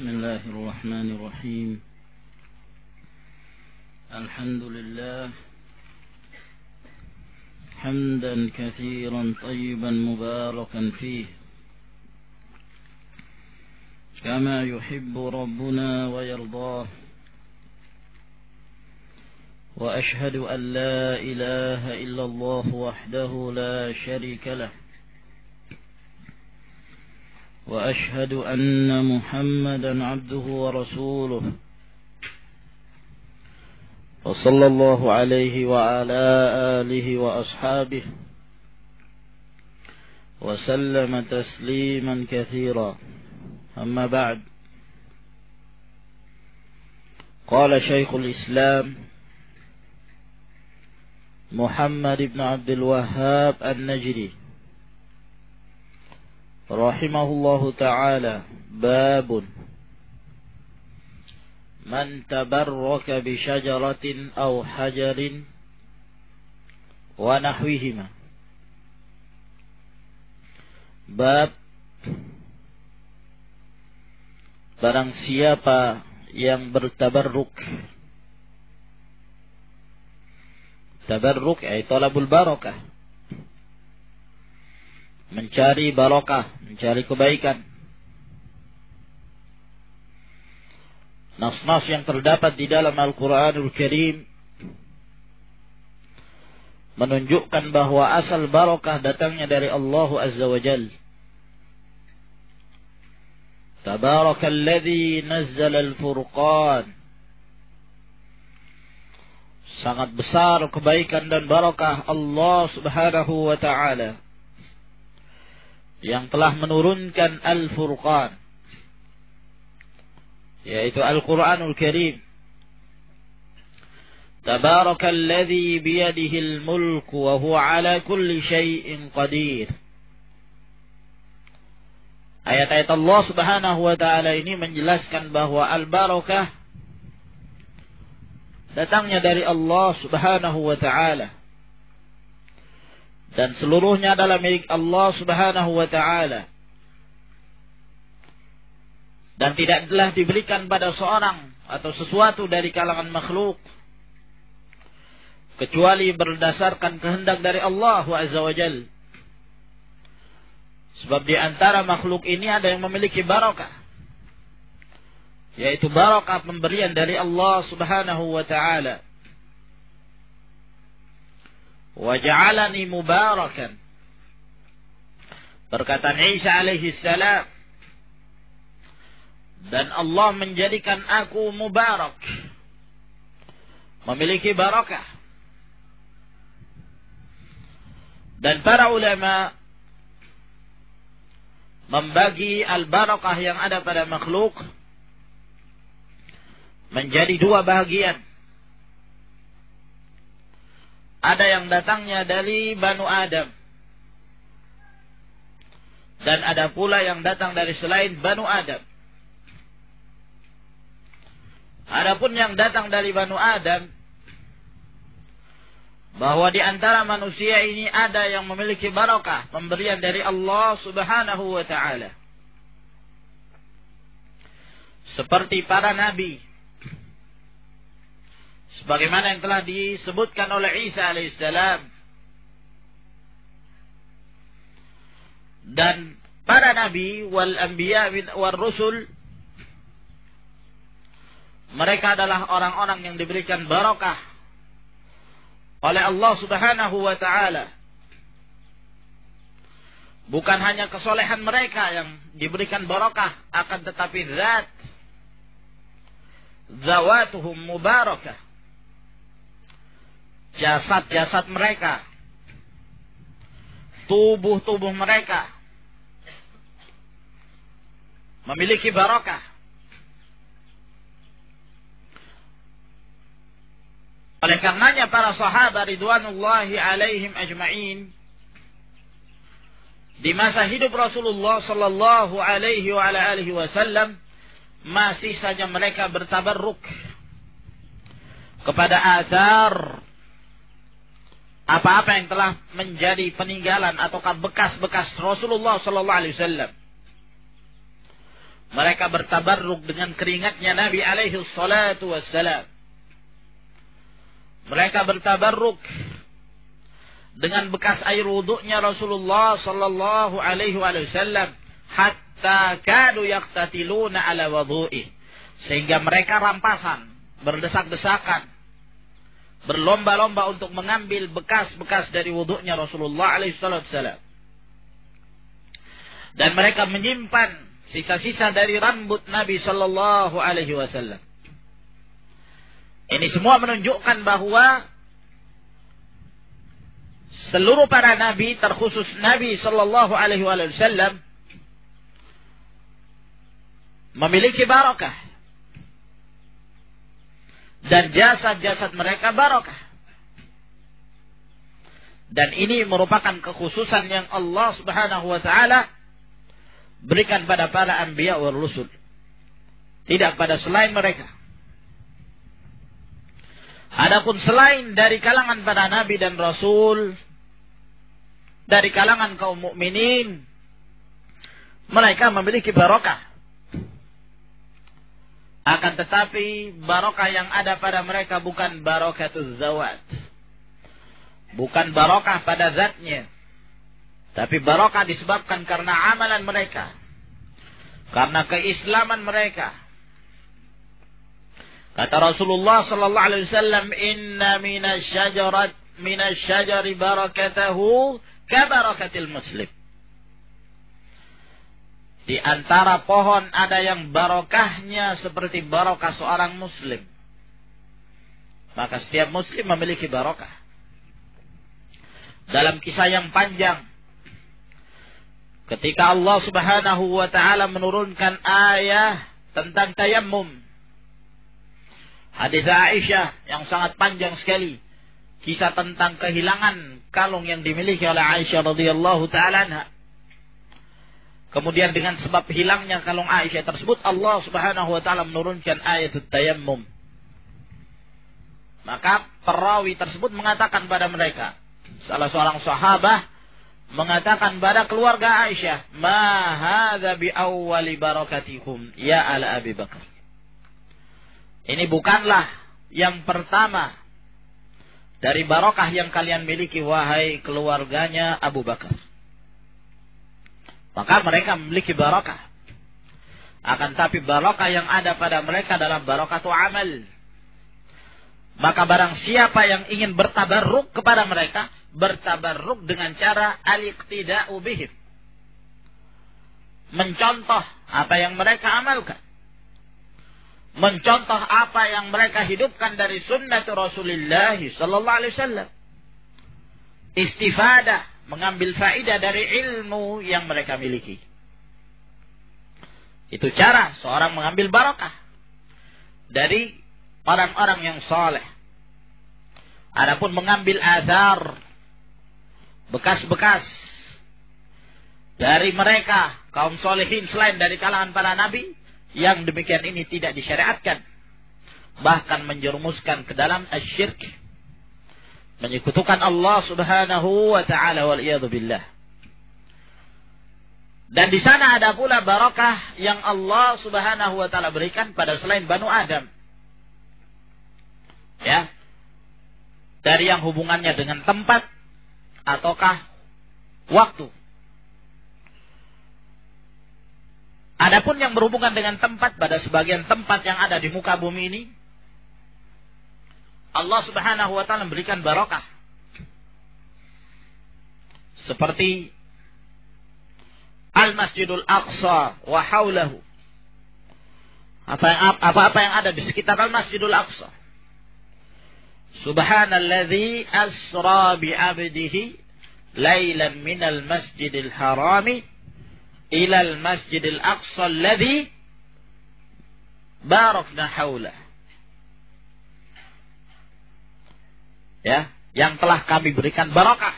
بسم الله الرحمن الرحيم. الحمد لله حمدا كثيرا طيبا مباركا فيه كما يحب ربنا ويرضاه، وأشهد أن لا إله إلا الله وحده لا شريك له، وأشهد أن محمدا عبده ورسوله، وصلى الله عليه وعلى آله وأصحابه وسلم تسليما كثيرا. أما بعد، قال شيخ الإسلام محمد بن عبد الوهاب النجدي رحمه الله تعالى: باب من تبرك بشجرة أو حجر ونحوهما. Bab barang siapa yang bertabarruk. Tabarruk yaitu talabul barakah, mencari barokah, mencari kebaikan. Nas-nas yang terdapat di dalam Al-Quranul Karim menunjukkan bahwa asal barokah datangnya dari Allah Azza wa Jal. Tabarakalladzi nazzala al-furqan. Sangat besar kebaikan dan barokah Allah Subhanahu wa ta'ala yang telah menurunkan Al-Furqan, yaitu Al-Quranul Karim. Tabarakalladzi biyadihil mulku wa huwa ala kulli syai'in qadir. Ayat-ayat Allah Subhanahu wa ta'ala ini menjelaskan bahwa al-barakah datangnya dari Allah Subhanahu wa ta'ala, dan seluruhnya adalah milik Allah Subhanahu wa ta'ala, dan tidaklah diberikan pada seorang atau sesuatu dari kalangan makhluk kecuali berdasarkan kehendak dari Allah Azza wa Jal. Sebab di antara makhluk ini ada yang memiliki barakah, yaitu barakah pemberian dari Allah Subhanahu wa ta'ala. Wa ja'alani mubarakan. Perkataan Isa alaihi salam, dan Allah menjadikan aku mubarak, memiliki barakah. Dan para ulama membagi al-barakah yang ada pada makhluk menjadi dua bahagian. Ada yang datangnya dari Banu Adam, dan ada pula yang datang dari selain Banu Adam. Adapun yang datang dari Banu Adam, bahwa di antara manusia ini ada yang memiliki barakah, pemberian dari Allah Subhanahu wa ta'ala, seperti para nabi, sebagaimana yang telah disebutkan oleh Isa alaihissalam. Dan para nabi wal anbiya wal rusul, mereka adalah orang-orang yang diberikan barakah oleh Allah Subhanahu wa ta'ala. Bukan hanya kesolehan mereka yang diberikan barakah, akan tetapi zawatuhum mubarakah, jasad-jasad mereka, tubuh-tubuh mereka memiliki barakah. Oleh karenanya para sahabat ridwanullahi alaihim ajma'in di masa hidup Rasulullah sallallahu alaihi wa ala alihi wasallam masih saja mereka bertabarruk kepada athar, apa-apa yang telah menjadi peninggalan ataukah bekas-bekas Rasulullah sallallahu alaihi wasallam. Mereka bertabarruk dengan keringatnya Nabi alaihi salatu wassalam. Mereka bertabarruk dengan bekas air wudunya Rasulullah sallallahu alaihi wasallam, hatta kadu yaqtatiluna ala wudu'i, sehingga mereka rampasan, berdesak-desakan, berlomba-lomba untuk mengambil bekas-bekas dari wudunya Rasulullah alaihi wasallam. Dan mereka menyimpan sisa-sisa dari rambut Nabi sallallahu alaihi wasallam. Ini semua menunjukkan bahwa seluruh para nabi, terkhusus Nabi sallallahu alaihi wasallam, memiliki barakah. Dan jasad-jasad mereka barakah. Dan ini merupakan kekhususan yang Allah Subhanahu wa taala berikan pada para anbiya wal rusul, tidak pada selain mereka. Adapun selain dari kalangan para nabi dan rasul, dari kalangan kaum mukminin, mereka memiliki barakah. Akan tetapi barakah yang ada pada mereka bukan barakatuz zawat, bukan barakah pada zatnya, tapi barakah disebabkan karena amalan mereka, karena keislaman mereka. Kata Rasulullah sallallahu alaihi wasallam, "Inna minasyajari barakatahu ka barakatil muslim." Di antara pohon ada yang barokahnya seperti barokah seorang muslim. Maka setiap muslim memiliki barokah. Dalam kisah yang panjang, ketika Allah Subhanahu wa taala menurunkan ayat tentang tayammum, hadis Aisyah yang sangat panjang sekali, kisah tentang kehilangan kalung yang dimiliki oleh Aisyah radhiyallahu taala anha. Kemudian dengan sebab hilangnya kalung Aisyah tersebut, Allah Subhanahu wa taala menurunkan ayat tayammum. Maka perawi tersebut mengatakan pada mereka, salah seorang sahabat mengatakan pada keluarga Aisyah, "Ma hadza bi awwali barakatikum ya ala Abi Bakar." Ini bukanlah yang pertama dari barakah yang kalian miliki, wahai keluarganya Abu Bakar. Maka mereka memiliki barakah. Akan tapi barakah yang ada pada mereka adalah barakatu amal. Maka barang siapa yang ingin bertabarruk kepada mereka, bertabarruk dengan cara al-iqtida'u bihim, mencontoh apa yang mereka amalkan, mencontoh apa yang mereka hidupkan dari sunnah Rasulullah sallallahu alaihi wasallam, istifadah, mengambil faedah dari ilmu yang mereka miliki. Itu cara seorang mengambil barakah dari orang-orang yang saleh. Adapun mengambil azar, bekas-bekas dari mereka kaum solehin selain dari kalangan para nabi, yang demikian ini tidak disyariatkan, bahkan menjerumuskan ke dalam asyirk, menyekutukan Allah Subhanahu wa taala, wal iyadu billah. Dan di sana ada pula barakah yang Allah Subhanahu wa taala berikan pada selain Banu Adam. Ya. Dari yang hubungannya dengan tempat ataukah waktu. Adapun yang berhubungan dengan tempat, pada sebagian tempat yang ada di muka bumi ini, Allah Subhanahu wa taala memberikan barakah. Seperti Al-Masjidul Aqsa wa haulahu. Apa-apa yang ada di sekitar Al-Masjidul Aqsa. Subhanalladzi asra bi'abdihi lailan minal masjidil harami ilal masjidil aqsa alladzi barakna haulah. Ya, yang telah kami berikan barakah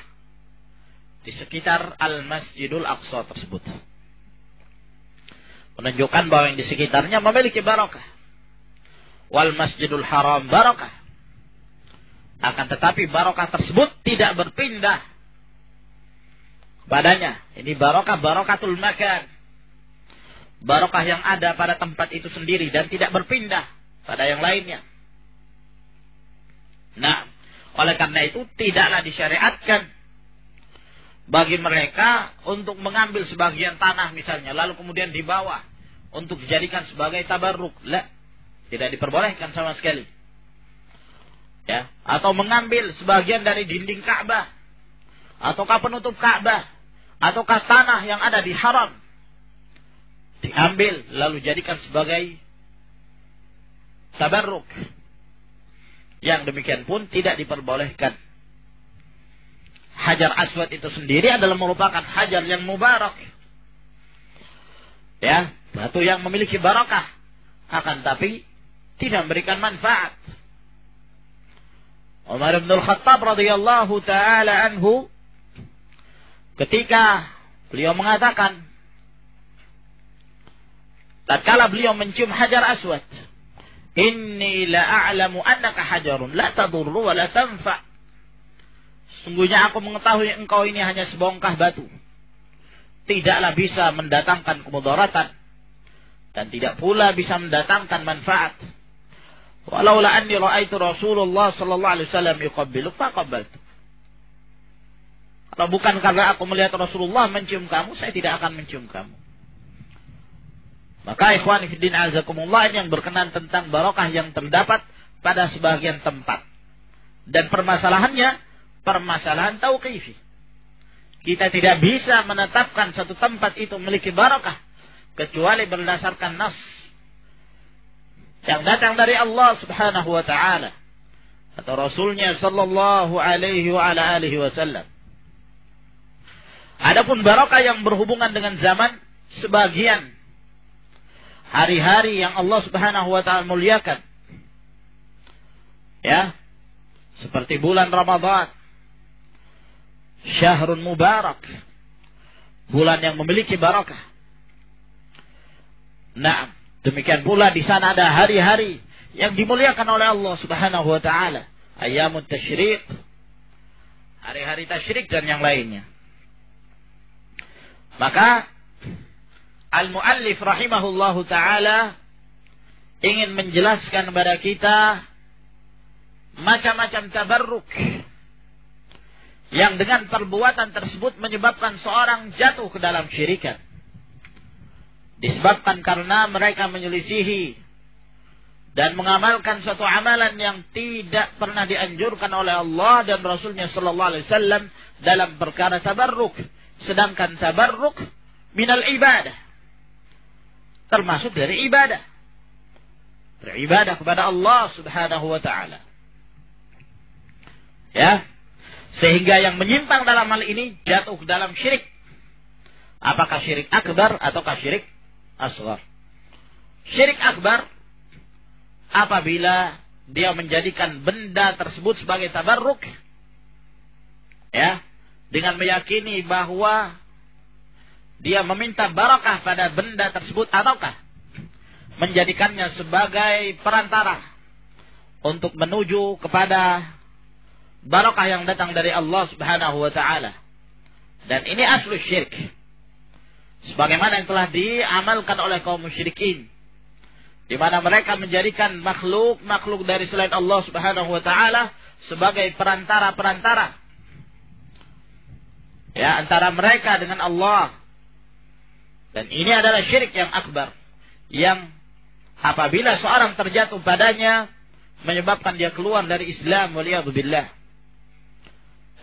di sekitar Al-Masjidul Aqsa tersebut. Menunjukkan bahwa yang di sekitarnya memiliki barakah. Wal Masjidul Haram barakah. Akan tetapi barakah tersebut tidak berpindah padanya. Ini barakah barakatul makan, barokah yang ada pada tempat itu sendiri dan tidak berpindah pada yang lainnya. Nah, oleh karena itu tidaklah disyariatkan bagi mereka untuk mengambil sebagian tanah misalnya, lalu kemudian dibawa untuk dijadikan sebagai tabarruk. La, tidak diperbolehkan sama sekali. Ya, atau mengambil sebagian dari dinding Ka'bah, ataukah penutup Ka'bah, ataukah tanah yang ada di haram, diambil lalu jadikan sebagai tabarruk. Yang demikian pun tidak diperbolehkan. Hajar Aswad itu sendiri adalah merupakan hajar yang mubarak. Ya, batu yang memiliki barakah, akan tapi tidak memberikan manfaat. Umar bin Al-Khattab radhiyallahu taala anhu ketika beliau mengatakan, tatkala beliau mencium Hajar Aswad, inni la a'lamu annaka hajarun la tadurru wa la tanfa. Sungguhnya aku mengetahui engkau ini hanya sebongkah batu, tidaklah bisa mendatangkan kemudaratan dan tidak pula bisa mendatangkan manfaat. Walaula anni ra'aitu Rasulullah sallallahu alaihi wasallam yuqabbilu faqabbaltu. Kalau bukan karena aku melihat Rasulullah mencium kamu, saya tidak akan mencium kamu. Maka ikhwan fillah azakumullah, ini yang berkenan tentang barokah yang terdapat pada sebagian tempat. Dan permasalahannya permasalahan tauqifi. Kita tidak bisa menetapkan satu tempat itu memiliki barokah kecuali berdasarkan nas yang datang dari Allah Subhanahu wa taala atau Rasulnya sallallahu alaihi wa ala alihi wasallam. Adapun barokah yang berhubungan dengan zaman, sebagian hari-hari yang Allah Subhanahu wa taala muliakan, ya, seperti bulan Ramadan, syahrun mubarak, bulan yang memiliki barakah. Nah, demikian pula di sana ada hari-hari yang dimuliakan oleh Allah Subhanahu wa taala, ayyamut tasyrik, hari-hari tasyrik dan yang lainnya. Maka al-muallif rahimahullahu taala ingin menjelaskan kepada kita macam-macam tabarruk yang dengan perbuatan tersebut menyebabkan seorang jatuh ke dalam syirikan. Disebabkan karena mereka menyelisihi dan mengamalkan suatu amalan yang tidak pernah dianjurkan oleh Allah dan Rasulnya sallallahu alaihi wasallam dalam perkara tabarruk. Sedangkan tabarruk minal ibadah, termasuk dari ibadah, beribadah kepada Allah Subhanahu wa taala. Ya, sehingga yang menyimpang dalam hal ini jatuh ke dalam syirik. Apakah syirik akbar ataukah syirik asghar? Syirik akbar apabila dia menjadikan benda tersebut sebagai tabarruk, ya, dengan meyakini bahwa dia meminta barakah pada benda tersebut, ataukah menjadikannya sebagai perantara untuk menuju kepada barakah yang datang dari Allah Subhanahu wa taala. Dan ini aslu syirik, sebagaimana yang telah diamalkan oleh kaum musyrikin, di mana mereka menjadikan makhluk dari selain Allah Subhanahu wa taala sebagai perantara-perantara, ya, antara mereka dengan Allah. Dan ini adalah syirik yang akbar, yang apabila seorang terjatuh padanya menyebabkan dia keluar dari Islam, waliyadzubillah.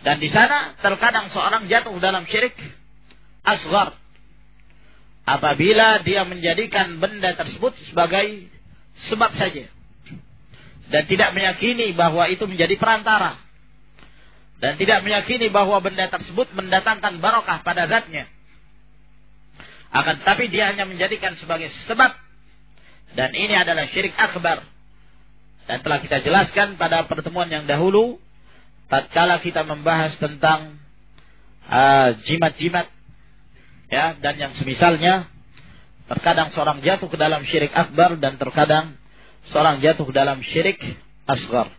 Dan di sana terkadang seorang jatuh dalam syirik asghar apabila dia menjadikan benda tersebut sebagai sebab saja dan tidak meyakini bahwa itu menjadi perantara, dan tidak meyakini bahwa benda tersebut mendatangkan barakah pada zatnya, akan tetapi dia hanya menjadikan sebagai sebab. Dan ini adalah syirik akbar, dan telah kita jelaskan pada pertemuan yang dahulu tatkala kita membahas tentang jimat-jimat, ya, dan yang semisalnya. Terkadang seorang jatuh ke dalam syirik akbar dan terkadang seorang jatuh ke dalam syirik asghar.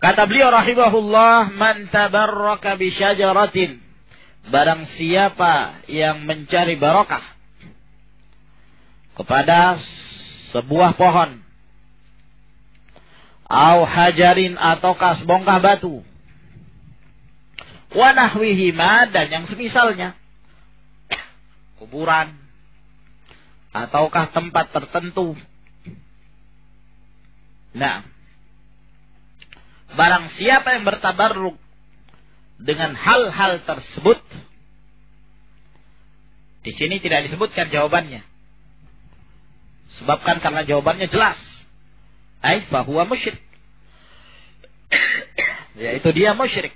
Kata beliau rahimahullah, man tabarraka bi syajaratin, barang siapa yang mencari barakah kepada sebuah pohon, au hajarin ataukah sebongkah batu, wa nahwihima dan yang semisalnya, kuburan ataukah tempat tertentu. Nah, barang siapa yang bertabarruk dengan hal-hal tersebut, di sini tidak disebutkan jawabannya. Sebabkan karena jawabannya jelas. Fahuwa musyrik. Yaitu dia musyrik.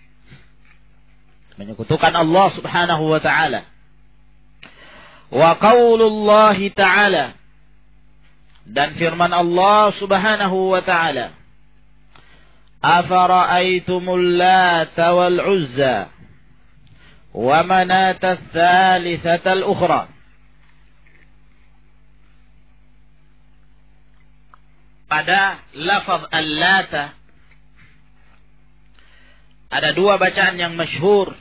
Menyekutukan Allah subhanahu wa ta'ala. Wa qaulullahi ta'ala. Dan firman Allah subhanahu wa ta'ala. Afara'aitumul Lata wal Uzza. Wa manata tsalitsatal ukhra. Pada lafaz al-Lata ada dua bacaan yang masyhur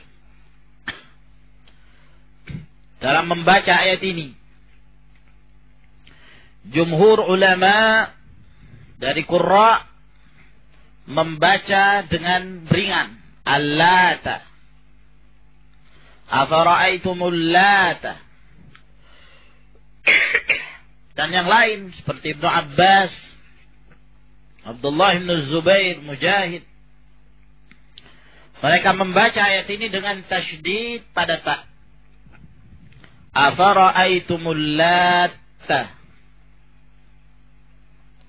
dalam membaca ayat ini. Jumhur ulama dari qurra membaca dengan ringan al-Lata. Afara'aitumul Lata. Dan yang lain seperti Ibnu Abbas, Abdullah bin Zubair, Mujahid, mereka membaca ayat ini dengan tasydid pada ta. Afara'aitumul Lata.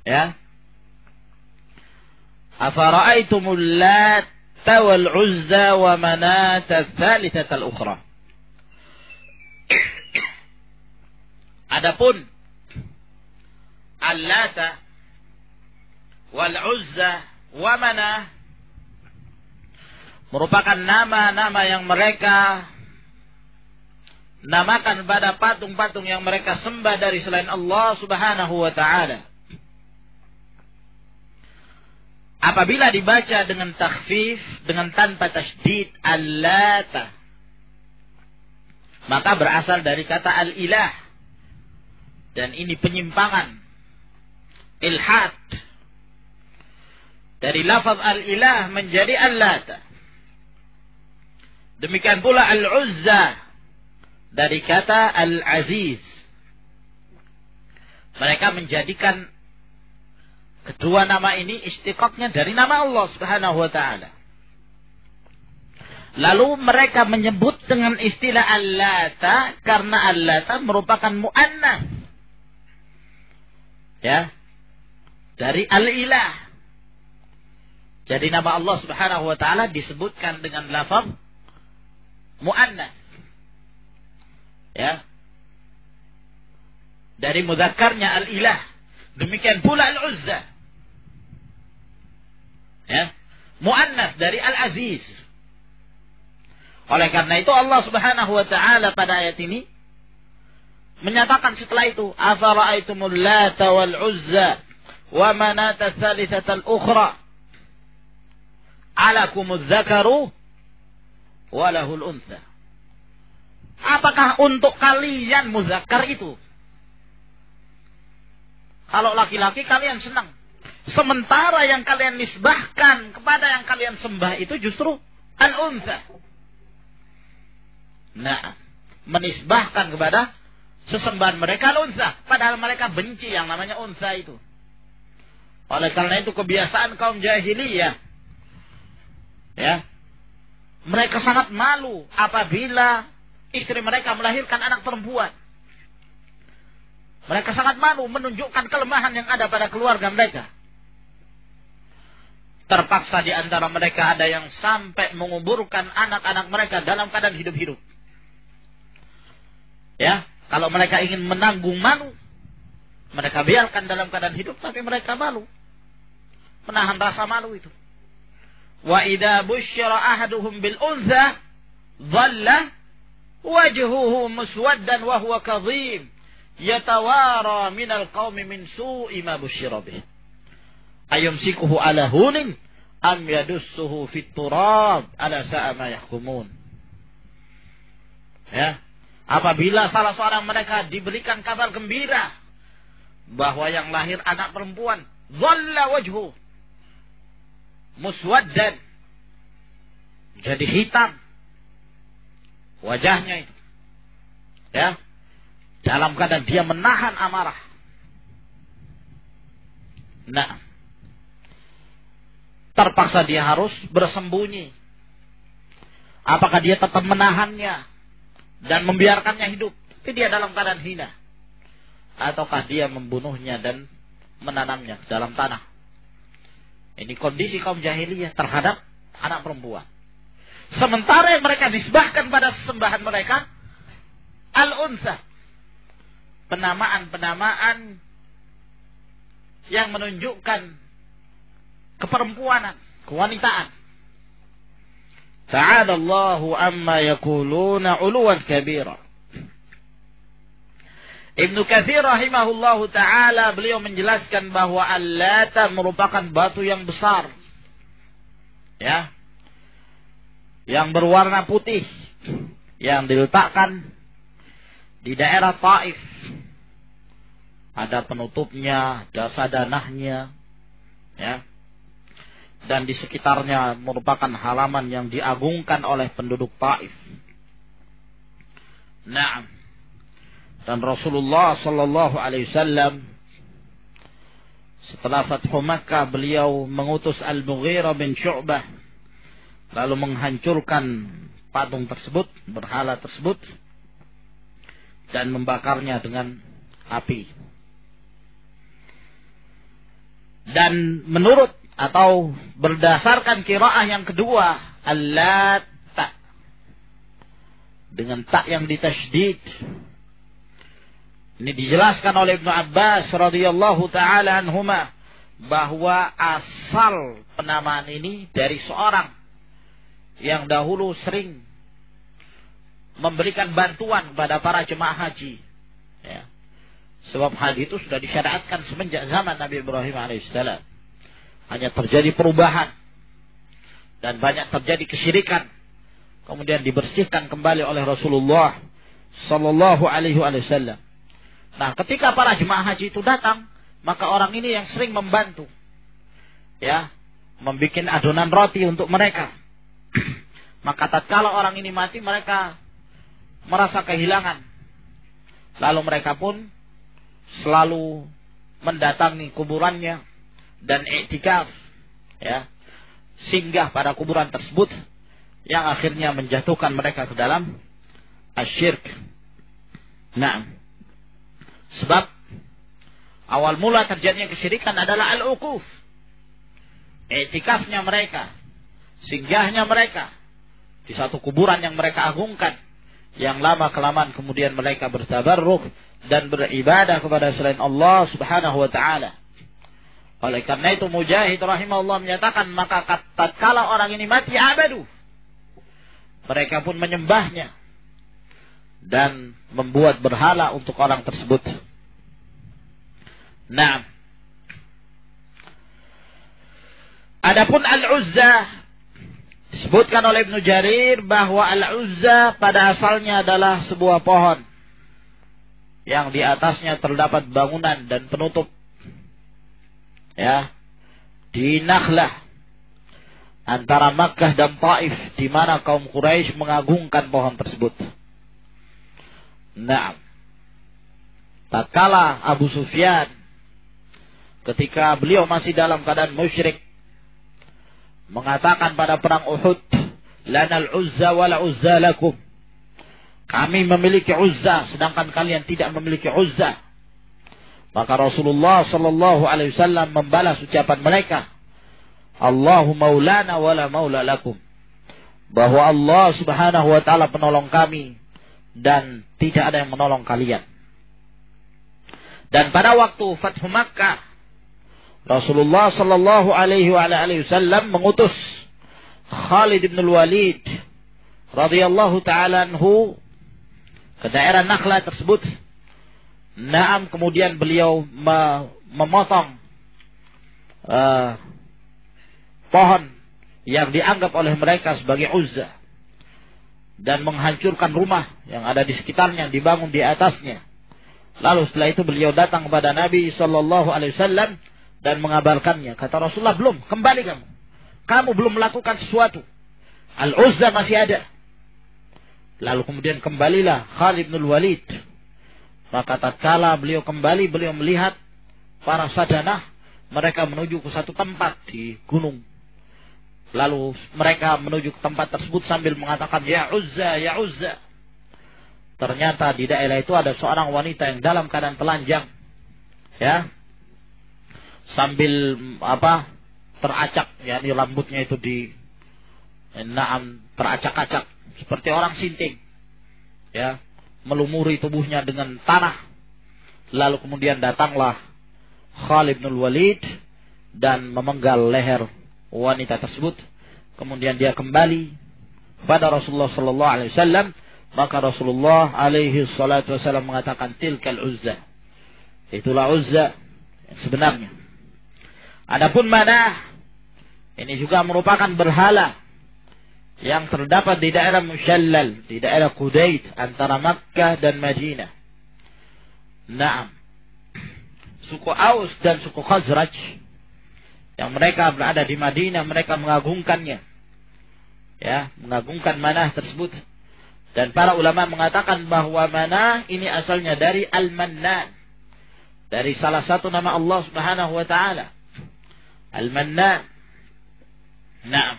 Ya. Afara'aitumul Lata wal Uzza wa manata tsalitsatal ukhra. Adapun Al-Lata wal Uzza wa Manah merupakan nama-nama yang mereka namakan pada patung-patung yang mereka sembah dari selain Allah subhanahu wa ta'ala. Apabila dibaca dengan takhfif, dengan tanpa tasydid, Al-Lata, maka berasal dari kata al-ilah. Dan ini penyimpangan, ilhad. Dari lafaz al-ilah menjadi al-Lata. Demikian pula al-Uzza dari kata al-Aziz. Mereka menjadikan kedua nama ini istiqaqnya dari nama Allah subhanahu wa ta'ala. Lalu mereka menyebut dengan istilah al-Lata karena al-Lata merupakan mu'annas. Ya. Dari al-ilah. Jadi nama Allah subhanahu wa ta'ala disebutkan dengan lafaz mu'annas. Ya. Dari mudzakarnya al-ilah. Demikian pula al-Uzza. Ya. Mu'annas dari al-Aziz. Oleh karena itu Allah subhanahu wa ta'ala pada ayat ini menyatakan setelah itu, afara'aitumul Lata wal Uzza wa manata tsalitsatal ukhra alakumuz zakaru walahul untha. Apakah untuk kalian muzakkar itu? Kalau laki-laki kalian senang. Sementara yang kalian nisbahkan kepada yang kalian sembah itu justru al-untha. Nah, menisbahkan kepada sesembahan mereka al-untha. Padahal mereka benci yang namanya untha itu. Oleh karena itu kebiasaan kaum jahiliyah, ya, mereka sangat malu apabila istri mereka melahirkan anak perempuan. Mereka sangat malu menunjukkan kelemahan yang ada pada keluarga mereka. Terpaksa di antara mereka ada yang sampai menguburkan anak-anak mereka dalam keadaan hidup-hidup. Ya, kalau mereka ingin menanggung malu, mereka biarkan dalam keadaan hidup, tapi mereka malu. Menahan rasa malu itu. Wa idza busyira ahaduhum bil untha dhalla wajhuhu muswaddan wa huwa kadhim yatawara minal qaumi min su'i ma busyira bih ayumsikuhu ala hunin am yadussuhu fit turab ala sa'a ma yahkumun. Ya, apabila salah seorang mereka diberikan kabar gembira bahwa yang lahir anak perempuan, dhalla wajhu muswaddan, jadi hitam wajahnya itu, ya, dalam keadaan dia menahan amarah. Nah, terpaksa dia harus bersembunyi. Apakah dia tetap menahannya dan membiarkannya hidup, tapi dia dalam keadaan hina, ataukah dia membunuhnya dan menanamnya ke dalam tanah? Ini kondisi kaum jahiliyah terhadap anak perempuan. Sementara yang mereka nisbahkan pada sembahan mereka al-unsa, penamaan-penamaan yang menunjukkan keperempuanan, kewanitaan. Ta'ala Allahu amma yaquluna 'uluwan kabira. Ibnu Katsir rahimahullahu taala beliau menjelaskan bahwa Al-Lata merupakan batu yang besar, ya, yang berwarna putih, yang diletakkan di daerah Taif. Ada penutupnya, dasa danahnya, ya, dan di sekitarnya merupakan halaman yang diagungkan oleh penduduk Taif. Nah, dan Rasulullah sallallahu alaihi wasallam setelah Fathu Makkah, beliau mengutus Al-Mughirah bin Syu'bah lalu menghancurkan patung tersebut, berhala tersebut, dan membakarnya dengan api. Dan menurut atau berdasarkan qiraah yang kedua, Al-Lata dengan tak yang ditasydid, ini dijelaskan oleh Ibnu Abbas radhiyallahu taala anhuma bahwa asal penamaan ini dari seorang yang dahulu sering memberikan bantuan kepada para jemaah haji, ya. Sebab haji itu sudah disyariatkan semenjak zaman Nabi Ibrahim alaihissalam. Hanya terjadi perubahan dan banyak terjadi kesyirikan, kemudian dibersihkan kembali oleh Rasulullah sallallahu alaihi wasallam. Nah, ketika para jemaah haji itu datang, maka orang ini yang sering membantu, ya, membikin adonan roti untuk mereka. Maka tatkala orang ini mati, mereka merasa kehilangan. Lalu mereka pun selalu mendatangi kuburannya dan i'tikaf, ya, singgah pada kuburan tersebut, yang akhirnya menjatuhkan mereka ke dalam asyirk. Nah, sebab awal mula terjadinya kesyirikan adalah al-uquf, i'tikafnya mereka, singgahnya mereka di satu kuburan yang mereka agungkan, yang lama kelamaan kemudian mereka bertabarruk dan beribadah kepada selain Allah subhanahu wa ta'ala. Oleh karena itu Mujahid rahimahullah menyatakan, maka tatkala orang ini mati abadu, mereka pun menyembahnya dan membuat berhala untuk orang tersebut. Nah, adapun Al-Uzza, disebutkan oleh Ibnu Jarir bahwa Al-Uzza pada asalnya adalah sebuah pohon yang di atasnya terdapat bangunan dan penutup, ya, di Nakhlah antara Makkah dan Taif, di mana kaum Quraisy mengagungkan pohon tersebut. Nah, tatkala Abu Sufyan ketika beliau masih dalam keadaan musyrik mengatakan pada perang Uhud, lanal uzza wala uzza lakum, kami memiliki Uzza sedangkan kalian tidak memiliki Uzza. Maka Rasulullah sallallahu alaihi wasallam membalas ucapan mereka, Allahu maulana wala maula lakum, bahwa Allah subhanahu wa ta'ala penolong kami dan tidak ada yang menolong kalian. Dan pada waktu Fathu Makkah, Rasulullah sallallahu alaihi wasallam mengutus Khalid bin Walid radhiyallahu ta'ala anhu ke daerah Nakhlah tersebut. Naam, kemudian beliau memotong pohon yang dianggap oleh mereka sebagai Uzza dan menghancurkan rumah yang ada di sekitarnya, dibangun di atasnya. Lalu setelah itu beliau datang kepada Nabi sallallahu alaihi wasallam dan mengabarkannya. Kata Rasulullah, belum, kembali kamu. Kamu belum melakukan sesuatu. Al-Uzza masih ada. Lalu kemudian kembalilah Khalid bin Walid. Maka tatkala beliau kembali, beliau melihat para sadanah, mereka menuju ke satu tempat di gunung. Lalu mereka menuju ke tempat tersebut sambil mengatakan, Ya Uzza, Ya Uzza. Ternyata di daerah itu ada seorang wanita yang dalam keadaan telanjang. Ya. Sambil teracak, yakni rambutnya itu teracak-acak seperti orang sinting. Ya, melumuri tubuhnya dengan tanah. Lalu kemudian datanglah Khalid bin Walid dan memenggal leher wanita tersebut. Kemudian dia kembali kepada Rasulullah sallallahu alaihi wasallam. Maka Rasulullah alaihi salatu wasallam mengatakan, tilkal Uzza. Itulah Uzza yang sebenarnya. Adapun Manah, ini juga merupakan berhala yang terdapat di daerah Mushallal, di daerah Qudait, antara Makkah dan Madinah. Naam. Suku Aus dan suku Khazraj yang mereka berada di Madinah, mereka mengagungkannya. Ya, mengagungkan Manah tersebut. Dan para ulama mengatakan bahwa Manah ini asalnya dari Al-Mannan, dari salah satu nama Allah Subhanahu wa taala. Al-Mannan. Naam.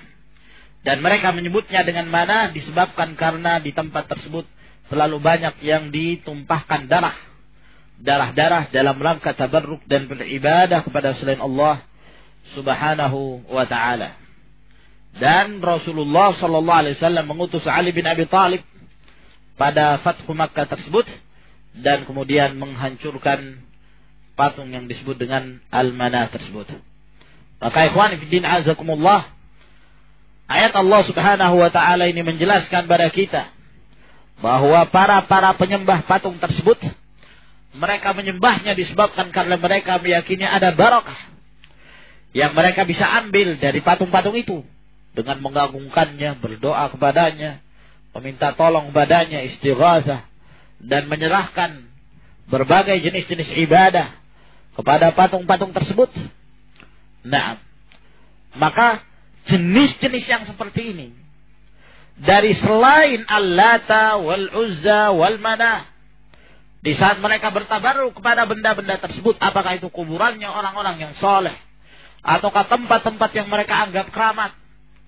Dan mereka menyebutnya dengan Manah disebabkan karena di tempat tersebut terlalu banyak yang ditumpahkan darah-darah dalam rangka tabarruk dan beribadah kepada selain Allah Subhanahu wa taala. Dan Rasulullah sallallahu alaihi wasallam mengutus Ali bin Abi Thalib pada Fathu Makkah tersebut dan kemudian menghancurkan patung yang disebut dengan Al-Manah tersebut. Maka ikhwan fillah azakumullah, ayat Allah Subhanahu wa taala ini menjelaskan pada kita bahwa para penyembah patung tersebut, mereka menyembahnya disebabkan karena mereka meyakini ada barakah yang mereka bisa ambil dari patung-patung itu dengan mengagungkannya, berdoa kepadanya, meminta tolong padanya, istighatsah, dan menyerahkan berbagai jenis-jenis ibadah kepada patung-patung tersebut. Nah, maka jenis-jenis yang seperti ini dari selain Al-Lata wal-Uzza wal-Manah, di saat mereka bertabarruk kepada benda-benda tersebut, apakah itu kuburannya orang-orang yang soleh ataukah tempat-tempat yang mereka anggap keramat,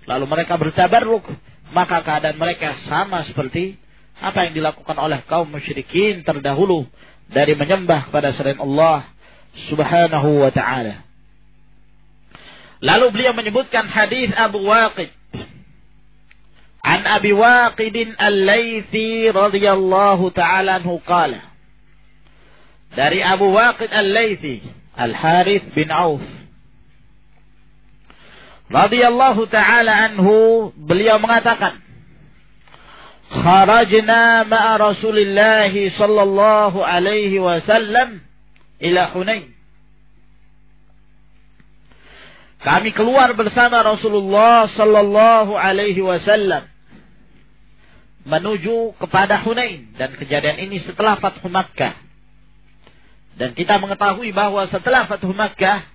lalu mereka bertabarruk, maka keadaan mereka sama seperti apa yang dilakukan oleh kaum musyrikin terdahulu dari menyembah kepada selain Allah Subhanahu wa ta'ala. Lalu beliau menyebutkan hadis Abu Waqid. An Abi Waqid Al-Laythi radhiyallahu ta'ala anhu qala. Dari Abu Waqid Al-Laythi, Al-Harith bin Auf radhiyallahu ta'ala anhu, beliau mengatakan, kharajna ma'a Rasulillah sallallahu alaihi wasallam ila Hunain. Kami keluar bersama Rasulullah sallallahu alaihi wasallam menuju kepada Hunain, dan kejadian ini setelah Fathu Makkah. Dan kita mengetahui bahwa setelah Fathu Makkah,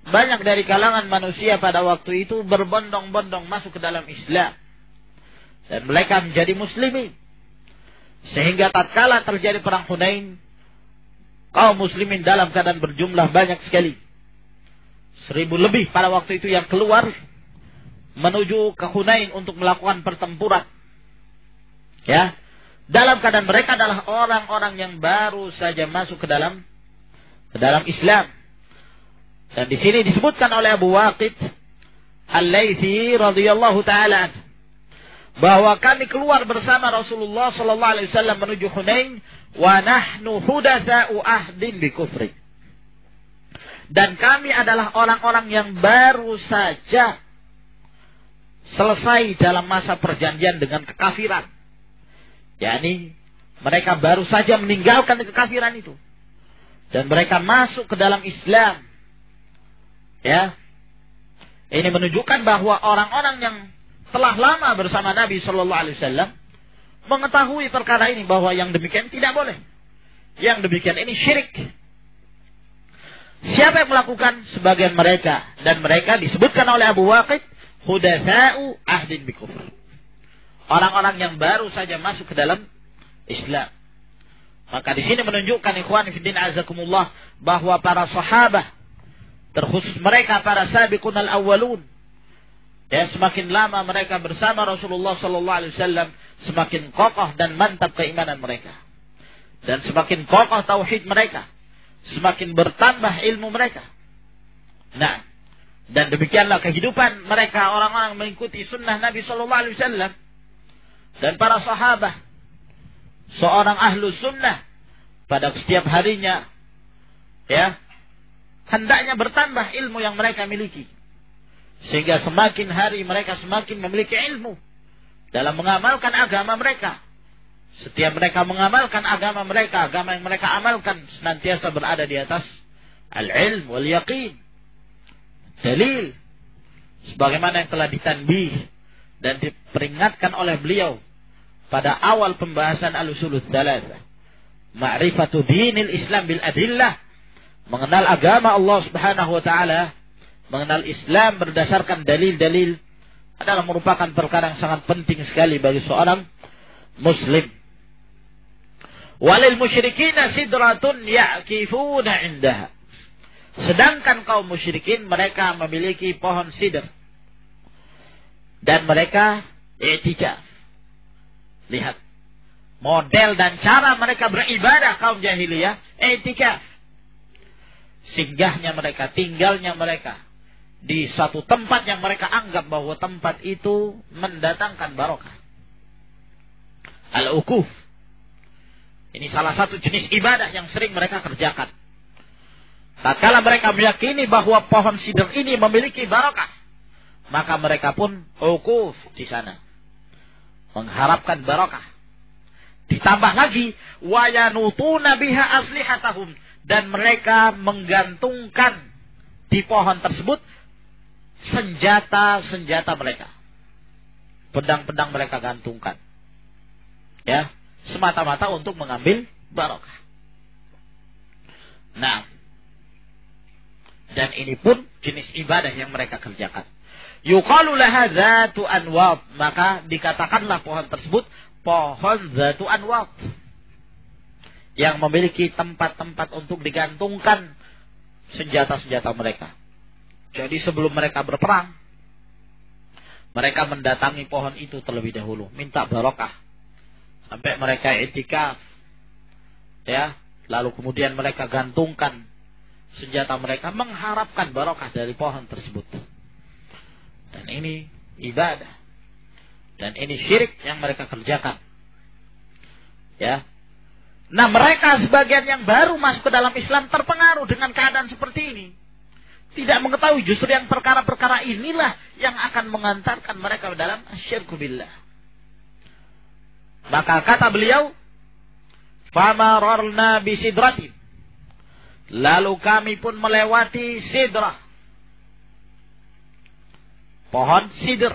banyak dari kalangan manusia pada waktu itu berbondong-bondong masuk ke dalam Islam. Dan mereka menjadi muslimin. Sehingga tatkala terjadi perang Hunain, kaum muslimin dalam keadaan berjumlah banyak sekali. 1000 lebih pada waktu itu yang keluar menuju ke Hunain untuk melakukan pertempuran. Ya, dalam keadaan mereka adalah orang-orang yang baru saja masuk ke dalam Islam. Dan di sini disebutkan oleh Abu Waqid Al-Laythi radhiyallahu ta'ala bahwa kami keluar bersama Rasulullah sallallahu alaihi wasallam menuju Hunain wa nahnu hudatsa'u ahdin bi kufri. Dan kami adalah orang-orang yang baru saja selesai dalam masa perjanjian dengan kekafiran. yakni mereka baru saja meninggalkan kekafiran itu dan mereka masuk ke dalam Islam. Ya, ini menunjukkan bahwa orang-orang yang telah lama bersama Nabi Shallallahu Alaihi Wasallam mengetahui perkara ini, bahwa yang demikian tidak boleh. yang demikian ini syirik. Siapa yang melakukan? Sebagian mereka. Dan mereka disebutkan oleh Abu Waqid, hudatsa'u ahdin bikufr. Orang-orang yang baru saja masuk ke dalam Islam. Maka di sini menunjukkan ikhwan fillah azakumullah bahwa para sahabat, terkhusus mereka para sabiqun al-awwalun, ya, semakin lama mereka bersama Rasulullah sallallahu alaihi wasallam, semakin kokoh dan mantap keimanan mereka. Dan semakin kokoh tauhid mereka, semakin bertambah ilmu mereka. Nah, dan demikianlah kehidupan mereka, orang-orang mengikuti sunnah Nabi sallallahu alaihi wasallam dan para sahabat. Seorang ahlu sunnah pada setiap harinya, ya, hendaknya bertambah ilmu yang mereka miliki. Sehingga semakin hari mereka semakin memiliki ilmu dalam mengamalkan agama mereka. Setiap mereka mengamalkan agama mereka, agama yang mereka amalkan senantiasa berada di atas al-ilm wal yaqin. Dalil. Sebagaimana yang telah ditanbih dan diperingatkan oleh beliau pada awal pembahasan al-usulul tsalatsah. Ma'rifatu dinil Islam bil adillah. Mengenal agama Allah Subhanahu wa taala, mengenal Islam berdasarkan dalil-dalil adalah merupakan perkara yang sangat penting sekali bagi seorang muslim. Walil musyrikina sidratun ya'kifuna indaha. Sedangkan kaum musyrikin mereka memiliki pohon sidr dan mereka i'tikaf. Lihat model dan cara mereka beribadah kaum jahiliyah, i'tikaf. Singgahnya mereka, tinggalnya mereka di satu tempat yang mereka anggap bahwa tempat itu mendatangkan barokah. Al-ukuf. Ini salah satu jenis ibadah yang sering mereka kerjakan. Tatkala mereka meyakini bahwa pohon sidr ini memiliki barokah, maka mereka pun ukuf di sana, mengharapkan barokah. Ditambah lagi, wayanutuna biha aslihatahum, dan mereka menggantungkan di pohon tersebut senjata-senjata mereka. Pedang-pedang mereka gantungkan. Ya, semata-mata untuk mengambil barokah. Nah, dan ini pun jenis ibadah yang mereka kerjakan. Yuqalu laha dzatu anwat, maka dikatakanlah pohon tersebut pohon dzatu anwat, yang memiliki tempat-tempat untuk digantungkan senjata-senjata mereka. Jadi sebelum mereka berperang, mereka mendatangi pohon itu terlebih dahulu, minta barokah sampai mereka i'tikaf, ya, lalu kemudian mereka gantungkan senjata mereka mengharapkan barokah dari pohon tersebut. Dan ini ibadah, dan ini syirik yang mereka kerjakan, ya. Nah, mereka sebagian yang baru masuk ke dalam Islam terpengaruh dengan keadaan seperti ini. Tidak mengetahui justru yang perkara-perkara inilah yang akan mengantarkan mereka ke dalam asyirku billah. Maka kata beliau, famararna bisidratin, lalu kami pun melewati sidrah, pohon sidr.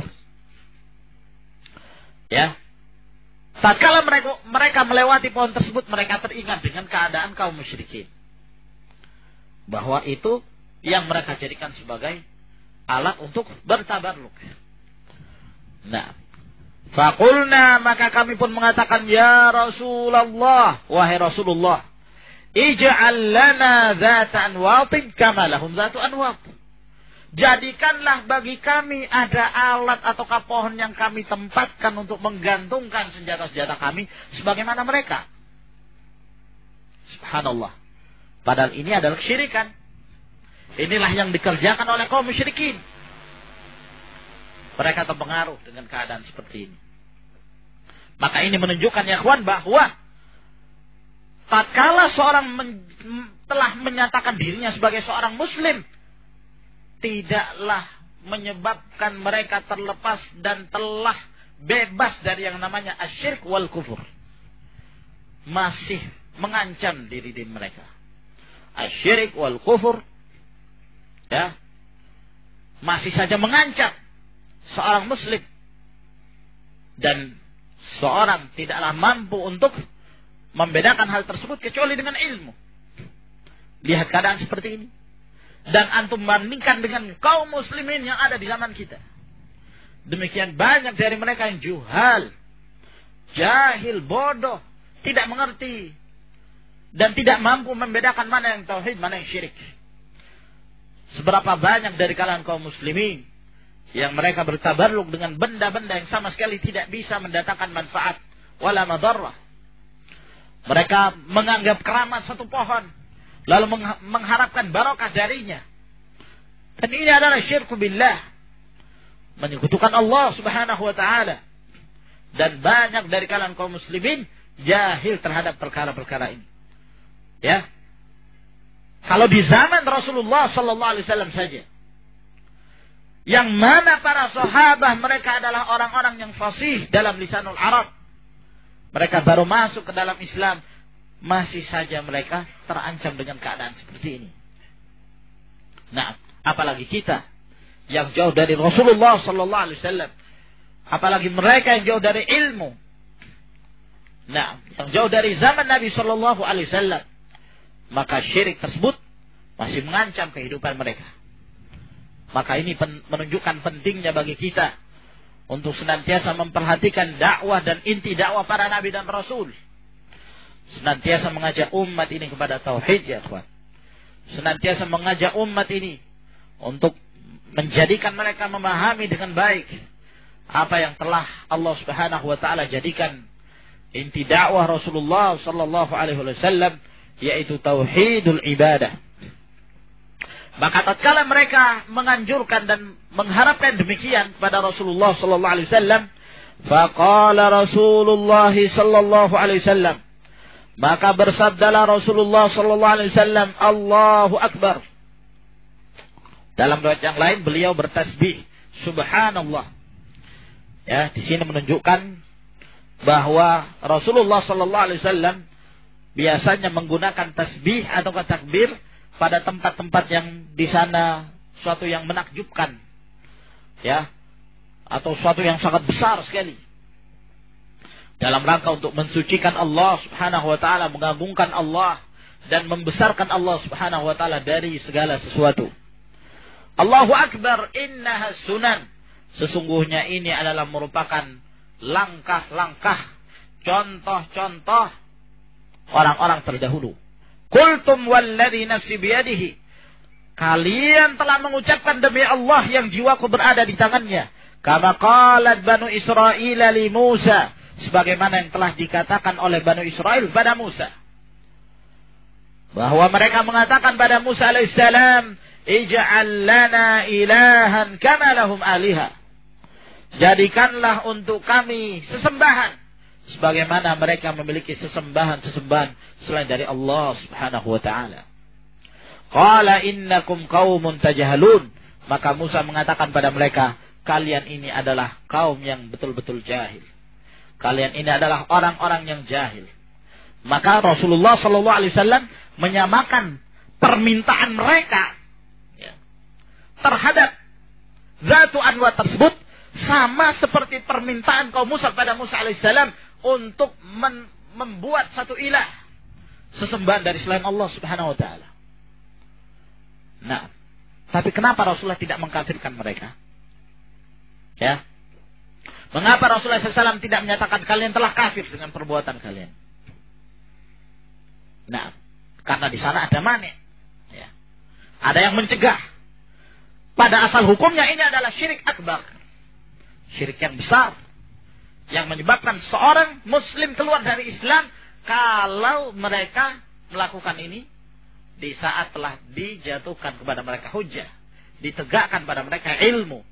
Ya. Tatkala mereka melewati pohon tersebut, mereka teringat dengan keadaan kaum musyrikin, bahwa itu yang mereka jadikan sebagai alat untuk bertabarruk. Nah, faqulna, maka kami pun mengatakan, ya Rasulullah, wahai Rasulullah, ij'al lana dzata anwatin kama lahum dzatu anwat. Jadikanlah bagi kami ada alat ataukah pohon yang kami tempatkan untuk menggantungkan senjata-senjata kami sebagaimana mereka. Subhanallah. Padahal ini adalah kesyirikan. Inilah yang dikerjakan oleh kaum musyrikin. Mereka terpengaruh dengan keadaan seperti ini. Maka ini menunjukkan ya kawan bahwa tatkala seorang telah menyatakan dirinya sebagai seorang muslim, tidaklah menyebabkan mereka terlepas dan telah bebas dari yang namanya asyirk wal kufur. Masih mengancam diri mereka. Asyirk wal kufur, ya, masih saja mengancam seorang muslim, dan seorang tidaklah mampu untuk membedakan hal tersebut kecuali dengan ilmu. Lihat keadaan seperti ini. Dan antum bandingkan dengan kaum muslimin yang ada di zaman kita. Demikian banyak dari mereka yang juhal, jahil, bodoh, tidak mengerti, dan tidak mampu membedakan mana yang tauhid, mana yang syirik. Seberapa banyak dari kalangan kaum muslimin yang mereka bertabarruk dengan benda-benda yang sama sekali tidak bisa mendatangkan manfaat wala madarrah. Mereka menganggap keramat satu pohon, lalu mengharapkan barokah darinya. Dan ini adalah syirku billah, menyekutukan Allah subhanahu wa ta'ala. Dan banyak dari kalangan kaum muslimin jahil terhadap perkara-perkara ini. Ya. Kalau di zaman Rasulullah sallallahu alaihi wasallam saja, yang mana para sahabat mereka adalah orang-orang yang fasih dalam lisanul Arab. Mereka baru masuk ke dalam Islam, masih saja mereka terancam dengan keadaan seperti ini. Nah, apalagi kita yang jauh dari Rasulullah sallallahu alaihi wasallam, apalagi mereka yang jauh dari ilmu. Nah, yang jauh dari zaman Nabi sallallahu alaihi wasallam, maka syirik tersebut masih mengancam kehidupan mereka. Maka ini menunjukkan pentingnya bagi kita untuk senantiasa memperhatikan dakwah dan inti dakwah para nabi dan rasul. Senantiasa mengajak umat ini kepada tauhid, ya ikhwan. Senantiasa mengajak umat ini untuk menjadikan mereka memahami dengan baik apa yang telah Allah Subhanahu wa taala jadikan inti dakwah Rasulullah sallallahu alaihi wasallam, yaitu tauhidul ibadah. Maka tatkala mereka menganjurkan dan mengharapkan demikian kepada Rasulullah sallallahu alaihi wasallam, faqala Rasulullah sallallahu alaihi wasallam, maka bersabdalah Rasulullah sallallahu alaihi wasallam, Allahu akbar. Dalam riwayat yang lain beliau bertasbih subhanallah. Ya, di sini menunjukkan bahwa Rasulullah sallallahu alaihi wasallam biasanya menggunakan tasbih atau takbir pada tempat-tempat yang di sana suatu yang menakjubkan, ya, atau suatu yang sangat besar sekali, dalam rangka untuk mensucikan Allah Subhanahu wa taala, mengagungkan Allah dan membesarkan Allah Subhanahu wa taala dari segala sesuatu. Allahu akbar, innaha sunan. Sesungguhnya ini adalah merupakan langkah-langkah, contoh-contoh orang-orang terdahulu. Qultum walladhi nafsi biyadihi. Kalian telah mengucapkan demi Allah yang jiwaku berada di tangannya. Kama qalat Banu Israil li Musa. Sebagaimana yang telah dikatakan oleh Banu Israil pada Musa. Bahwa mereka mengatakan pada Musa alaihissalam, Ij'al lana ilahan kama lahum aliha. Jadikanlah untuk kami sesembahan sebagaimana mereka memiliki sesembahan-sesembahan selain dari Allah Subhanahu wa taala. Qala innakum qaumun tajhalun. Maka Musa mengatakan pada mereka, kalian ini adalah kaum yang betul-betul jahil. Kalian ini adalah orang-orang yang jahil. Maka Rasulullah sallallahu alaihi wasallam menyamakan permintaan mereka, ya, terhadap Zatu Anwa tersebut sama seperti permintaan kaum Musa pada Musa alaihissalam untuk membuat satu ilah, sesembahan dari selain Allah Subhanahu wa taala. Nah, tapi kenapa Rasulullah tidak mengkafirkan mereka? Ya. Mengapa Rasulullah SAW tidak menyatakan kalian telah kafir dengan perbuatan kalian? Nah, karena di sana ada mani, ya. Ada yang mencegah. Pada asal hukumnya ini adalah syirik akbar, syirik yang besar, yang menyebabkan seorang muslim keluar dari Islam kalau mereka melakukan ini di saat telah dijatuhkan kepada mereka hujjah, ditegakkan pada mereka ilmu.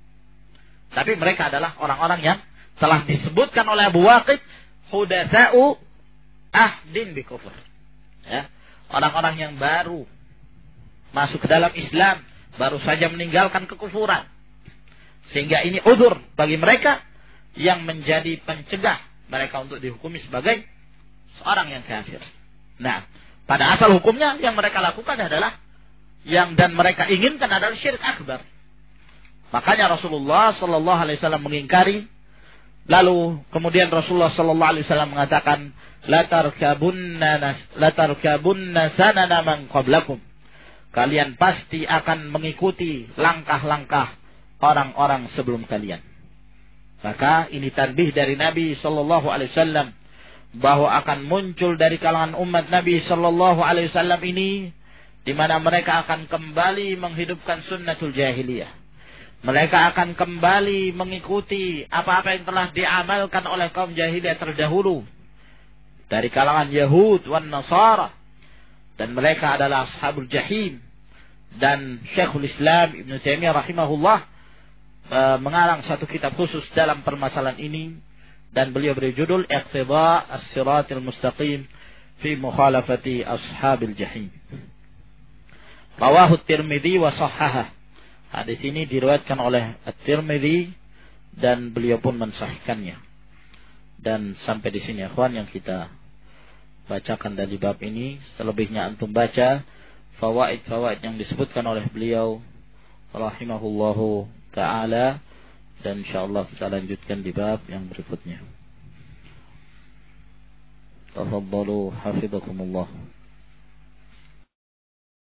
Tapi mereka adalah orang-orang yang telah disebutkan oleh Abu Waqid hudatsa'u ahdin bi kufur. Ya, orang-orang yang baru masuk ke dalam Islam, baru saja meninggalkan kekufuran. Sehingga ini udzur bagi mereka yang menjadi pencegah mereka untuk dihukumi sebagai seorang yang kafir. Nah, pada asal hukumnya yang mereka lakukan adalah dan mereka inginkan adalah syirik akbar. Makanya Rasulullah sallallahu alaihi wasallam mengingkari Lalu kemudian Rasulullah sallallahu alaihi wasallam mengatakan, la tarkabunna sanana man qablakum. Kalian pasti akan mengikuti langkah-langkah orang-orang sebelum kalian. Maka ini tanbih dari Nabi sallallahu alaihi wasallam bahwa akan muncul dari kalangan umat Nabi sallallahu alaihi wasallam ini di mana mereka akan kembali menghidupkan sunnatul jahiliyah. Mereka akan kembali mengikuti apa-apa yang telah diamalkan oleh kaum jahiliyah terdahulu dari kalangan Yahud wan Nasara, dan mereka adalah ashabul jahim. Dan Syekhul Islam Ibn Taimiyah rahimahullah mengarang satu kitab khusus dalam permasalahan ini, dan beliau beri judul Iqtida as-Siratil Mustaqim fi Mukhalafati Ashabil Jahim. Rawahu Tirmidzi wa sahhaha. Hadis ini diriwayatkan oleh At-Tirmidzi dan beliau pun mensahihkannya. Dan sampai di sini ikhwan yang kita bacakan dari bab ini. Selebihnya antum baca fawaid-fawaid yang disebutkan oleh beliau rahimahullahu taala, dan insyaallah kita lanjutkan di bab yang berikutnya. Tafadhalu hafizakumullah.